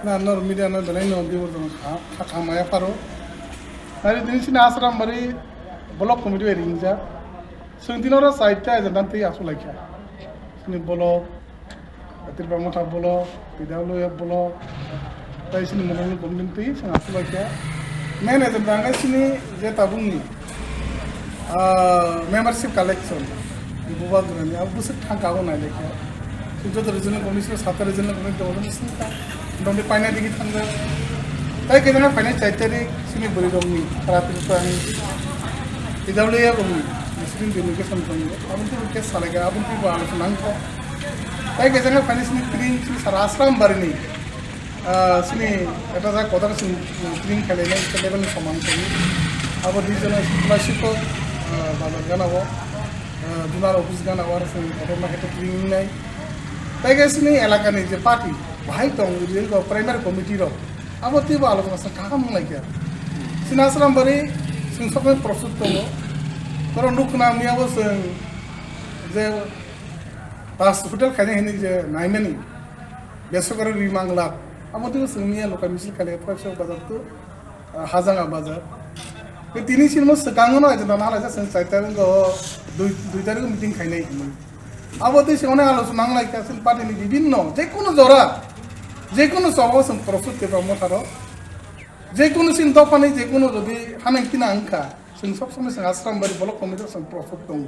na nor media na dalai no di bordo ka maya paro hari din sin asram bari block committee ringja sundinora site ta dan te asu laikya sini block atir bamota block pidawlo block tai sini monong committee sang asu laikya main agenda nga sini je tabungi membership collection buba grani abu se thangka go nai lekya जो तो regional commission सात regional commission तो उन्होंने सुना doctor पाइना दिखी थंगा ताई के जना पाइना चाइतेरी सिनी बड़ी डोंगी रात को आनी इधरले या कोई मुस्लिम डेलीगेशन कोई अब तो के साले का अब तो बाल सुनांग को ताई के जना पाइना सिनी ट्रिंग सिनी सरासराम बरनी सिनी এটা যা কথা সিনি ট্রিং খেলে না একটা লেভেল সমান করি আবার রিজনাল তুলাশিখর বাজার গানাও দুনার অফিস গানাও আর সিনি ঘটনা ক্ষেত্রে ট্রিং নাই তাই গেছি নি এলাকা নেই যে পার্টি ভাই তো প্রাইমারি কমিটির আবার তুই আলোচনা কাকা মনে লাগে সিনাসলাম বাড়ি সিংসকে প্রস্তুত করবো কারণ নুক নামনি আবার যে হসপিটাল খাইনে হেনি যে নাইমেনি বেসরকারি রিমাংলা আমার তুই সিংনিয়া লোকাল মিছিল খালি পয়সা বাজার তো হাজাঙ্গা বাজার তিনি সিনেমা সেকাঙ্গো নয় যে নানা আছে চার তারিখ দুই তারিখ মিটিং খাইনাই আবদি সেখানে আলোচনা নাংলাইকা সিল পার্টিনি বিভিন্ন যে কোনো জরা যে কোনো সভা সং প্রস্তুত কেবা মথারো যে কোনো সিন দফানি যে কোনো যদি হানাং কিনা আংকা সিং সব সময় সিং আশ্রম বাড়ি ব্লক কমিটি সং প্রস্তুত দং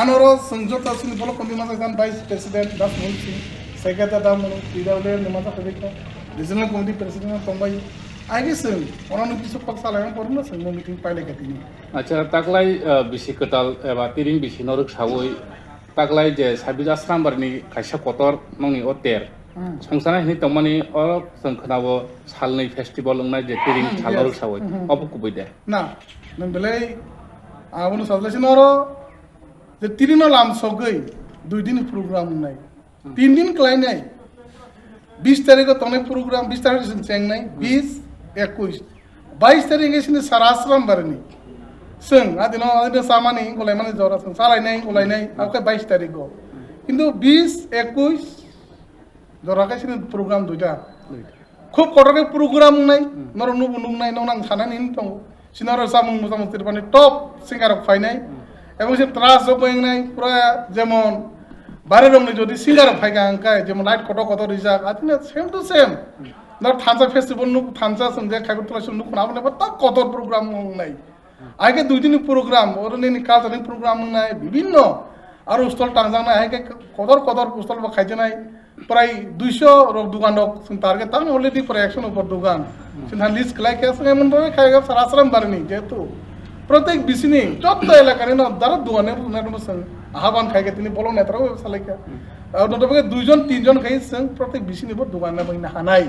আনর সংযত সিং ব্লক কমিটি মাঝে গান ভাইস প্রেসিডেন্ট দাস মন Singh secretary Daman PW নিমাতা কবিকা regional committee president তম্বাই আগে সিং অনানু কিছু ফকসালাং পরন সিং মিটিং পাইলে কাটিনি আচ্ছা তাকলাই বিসি কতাল এবা তিরিং বিসি নরক সাবই তাকলাই যে সাবিজ আশ্রামবারনি খাইসা কতর নংনি অতের সংসানাय नि तमनि अ जों खोनाबो सालनै फेस्टिवल लंनाय जे तिरिं सालरक सावै अबो कुबै दे ना नों बेलाय आबोनो साबलासि नरो जे तिरिनो लाम सगै दुइ दिन प्रोग्राम नाय तीन दिन क्लाइनाय 20 तारिख तने प्रोग्राम 20 तारिख जों चेंनाय 20 21 22 तारिख सिनि साराश्रम बारनि जों आदिनो सामानि गलायमानि जरा जों सालायनाय गलायनाय आके 22 तारिख किन्तु 20 21 जराखायसिनो प्रोग्राम दुइटा खूब कटके प्रोग्राम नाय नर नुबु नुंनाय नंनां सानानै दं सिनार सामुं मोजां तिरपानि टप सिंगार फाइनाय এবং সে ত্রাস জবংনাই পুরা যেমন বারে রংনি যদি সিঙ্গার ফাইগা আঙ্কায় যেমন লাইট কত কত রিজাক আদিনে সেম টু সেম নর থানসা ফেস্টিভ্যাল নু থানসা সঞ্জে খাইবো তুলাসি নু কোনা বলে তা কত প্রোগ্রাম নাই আগে দুই দিন প্রোগ্রাম ওরনি কালচারাল প্রোগ্রাম নাই বিভিন্ন আর উস্তল টাংজাংনাই আগে কদর কদর উস্তল বা খাইতে নাই প্রায় 200 রক দোকান রক টার্গেট তার অলরেডি প্রায় 100 উপর দোকান সিনহা লিস্ট লাইকে আছে এমন ভাবে খাইগা সারাশ্রম বারনি যেহেতু প্রত্যেক বিসিনি যত এলাকারে না দ্বারা দোকানে আহ্বান খাইকে তিনি বলো নেতারাও সালাইকা নতবে দুইজন তিনজন খাইছেন প্রত্যেক বিসিনি দোকান না হানাই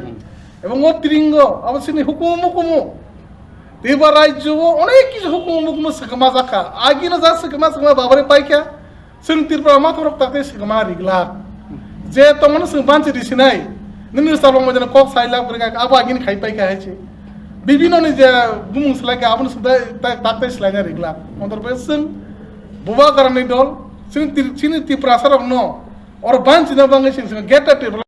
এবং ও ত্রিঙ্গ অবশ্যই হুকুম হুকুমু এবার রাজ্য অনেক কিছু হুকুম হুকুম সেকমা জাকা আগিনা যা সেকমা সেকমা বাবারে পাইকা जों तिरपा मा थरक ताते सेकमा रिगला जे तमन जों बानसे दिसिनाय नों साबं मजन कक साइला बरगा आबा आगिन खाइ पाइका हैছে বিভিন্ন नि जे बुमुं सलायका आबन सुदा ताते सलायना रिगला मदरबे जों बुबा करनि दल जों तिरचिनि तिप्रासारक न और बानसिना बाङै जों गेट टेबल